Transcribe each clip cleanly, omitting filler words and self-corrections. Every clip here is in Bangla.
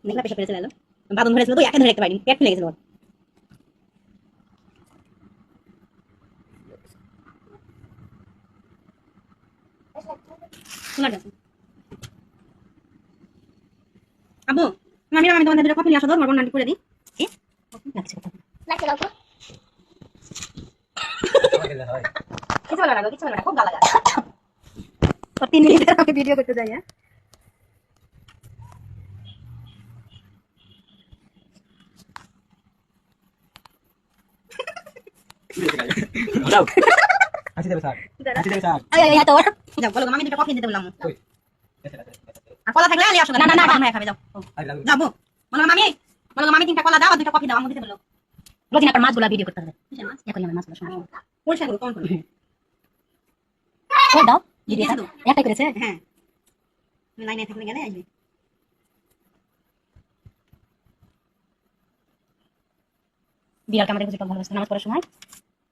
দেখলা পেশা পেরেছে এলো বাদন ধরেছিল তো একা ধরে রাখতে পারিনি পেট ফুলে গেছিল শোনা যাচ্ছে আবু আমি তোমাদের দুটো কফি নিয়ে আসো তো আমার বন্যাটি করে দিই লাগছে কথা লাগছে দাও তো কিছু ভালো লাগলো কিছু ভালো লাগলো খুব গালা গালা তো 3 মিনিটের আমি ভিডিও করতে যাই হ্যাঁ যাও আসি দেবে স্যার আসি দেবে স্যার এই তো যাও বলো আমি দুটো কফি দিতে বললাম আর কলা থাকলে আলি আসো না না না না খাবে যাও যাবো বলো মামি তিনটা কলা দাও আর দুটো কফি দাও আমি দিতে বললো রোজিন একটা মাছগুলা ভিডিও করতে হবে মাছ এখন আমি মাছগুলো শুনি পরিষ্কার করো কোন কোন দাও ভিডিও একটা করেছে হ্যাঁ লাইনে থাকলে গেলে আসবে বিড়ালকে আমাদের বুঝতে ভালোবাসতো নামাজ পড়ার সময়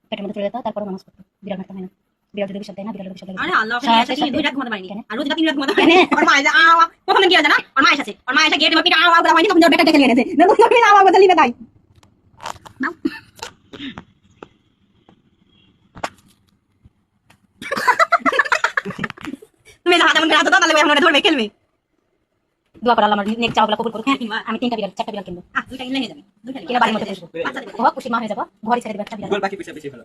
পেটের মধ্যে চলে যেত তারপর নামাজ পড়তো বিড়াল মারতে হয় না বিড়াল যদি বিষয় দেয় না বিড়াল বিষয় দেয় আরে আল্লাহ আপনি 2 রাত ঘুমাতে পারিনি আর রোজ রাত 3 রাত ঘুমাতে পারিনি আর মা এসে আওয়া কখন গিয়ে জানা আর মা এসেছে আর মা এসে গেটে মাপি আওয়া বলা হয়নি তখন বেটা ডেকে নিয়ে গেছে না তুমি আওয়া বলা লিবে তাই নাও তুমি যা হাতে মন রাত দাও তাহলে আমরা ধরবে খেলবে দোয়া করে আল্লাহ আমার নেক চাওয়াগুলো কবুল করুক আমি 3টা বিড়াল 4টা বিড়াল কিনবো 2টা কিনলে নিয়ে যাবে 2টা কিনা বাড়ির মধ্যে বসবো বাচ্চা দেব খুশি মা হয়ে যাবো ঘরে ছেড়ে দেবে একটা বিড়াল বাকি পয়সা বেশি ভালো